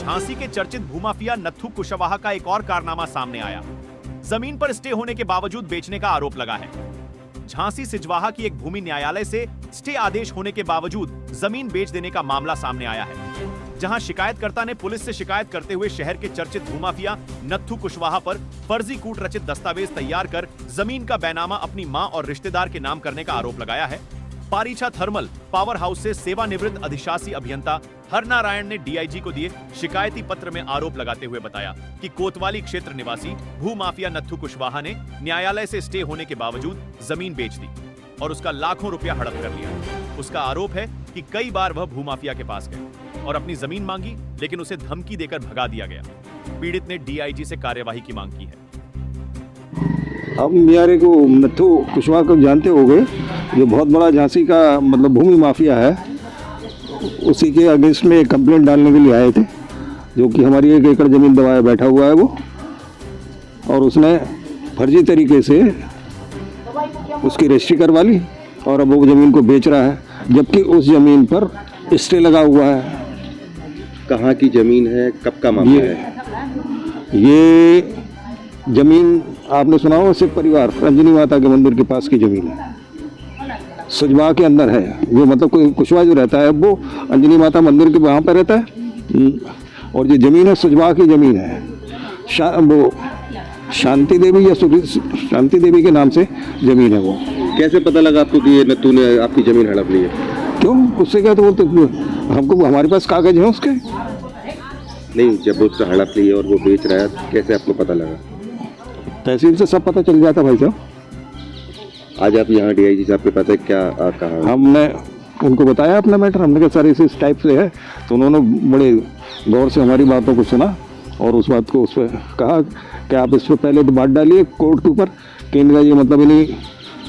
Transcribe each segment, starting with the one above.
झांसी के चर्चित भूमाफिया नत्थू कुशवाहा का एक और कारनामा सामने आया। जमीन पर स्टे होने के बावजूद बेचने का आरोप लगा है। झांसी सिजवाहा की एक भूमि न्यायालय से स्टे आदेश होने के बावजूद जमीन बेच देने का मामला सामने आया है, जहां शिकायतकर्ता ने पुलिस से शिकायत करते हुए शहर के चर्चित भूमाफिया नत्थू कुशवाहा पर फर्जी कूट रचित दस्तावेज तैयार कर जमीन का बैनामा अपनी मां और रिश्तेदार के नाम करने का आरोप लगाया है। पारीछा थर्मल पावर हाउस से सेवानिवृत्त अधिशासी अभियंता हरनारायण ने डीआईजी को दिए शिकायती पत्र में आरोप लगाते हुए बताया कि कोतवाली क्षेत्र निवासी भूमाफिया नत्थू कुशवाहा ने न्यायालय से स्टे होने के बावजूद जमीन बेच दी और उसका लाखों रुपया हड़प कर लिया। उसका आरोप है कि कई बार वह भूमाफिया के पास गए और अपनी जमीन मांगी, लेकिन उसे धमकी देकर भगा दिया गया। पीड़ित ने डीआईजी से कार्यवाही की मांग की है। अब मियारे को नत्थू कुशवाहा को जानते होंगे, जो बहुत बड़ा झांसी का मतलब भूमि माफिया है। उसी के अगेंस्ट में कंप्लेंट डालने के लिए आए थे, जो कि हमारी 1 एकड़ ज़मीन दबाए बैठा हुआ है वो, और उसने फर्जी तरीके से उसकी रजिस्ट्री करवा ली और अब वो ज़मीन को बेच रहा है, जबकि उस ज़मीन पर स्टे लगा हुआ है। कहाँ की ज़मीन है, कब का मामला है? ये ज़मीन आपने सुना हो, सिख परिवार रंजनी माता के मंदिर के पास की ज़मीन है, सुजवाहा के अंदर है। जो मतलब कोई कुशवाहा जो रहता है वो अंजनी माता मंदिर के वहाँ पर रहता है, और जो ज़मीन है सुजवाहा की ज़मीन है। वो शांति देवी या शांति देवी के नाम से ज़मीन है। वो कैसे पता लगा आपको कि ये नत्थू ने आपकी ज़मीन हड़प ली है? क्यों, उससे क्या तो बोलते, हमको हमारे पास कागज हैं उसके। नहीं, जब उससे हड़प ली है और वो बेच रहा है, कैसे आपको पता लगा? तहसील से सब पता चल जाता भाई साहब। आज आप यहाँ डीआईजी साहब के पास है, क्या कहा? हमने उनको बताया अपना मैटर, हमने कहा सर इस टाइप से है, तो उन्होंने बड़े गौर से हमारी बातों को सुना और उस बात को उस पर कहा कि आप इस पर पहले तो बात डालिए कोर्ट के ऊपर कि इनका ये मतलब नहीं,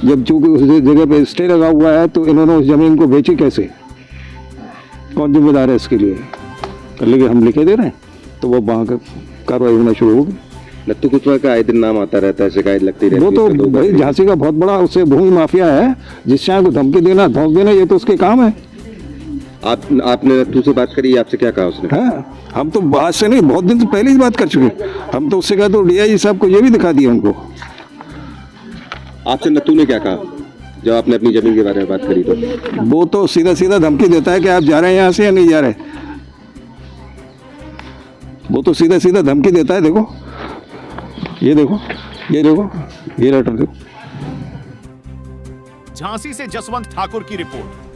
जब चूँकि उस जगह पे स्टे लगा हुआ है तो इन्होंने उस ज़मीन को बेची कैसे, कौन जिम्मेदार है इसके लिए, लेकिन हम लिखे दे रहे हैं। तो वो वहाँ का कार्रवाई होना शुरू होगी। नत्थू कुशवाहा का आए दिन नाम आता रहता है, शिकायत लगती रहती है। वो तो भाई झांसी का बहुत बड़ा उससे भूमि माफिया है, जिस शाह को धमकी देना धमकी देना ये तो उसके काम है। आपने नत्थू से बात करी, आपसे क्या कहा उसने? हाँ, हम तो बात से नहीं, बहुत दिन से पहले ही बात कर चुके। हम तो उससे कहा तो डीआईजी साहब को ये भी दिखा दिया उनको। आपसे नत्थू ने क्या कहा जब आपने अपनी जमीन के बारे में बात करी? तो वो तो सीधा सीधा धमकी देता है कि आप जा रहे हैं यहाँ से या नहीं जा रहे। वो तो सीधा सीधा धमकी देता है। देखो ये देखो, ये देखो, ये लेटर देखो। झांसी से जसवंत ठाकुर की रिपोर्ट।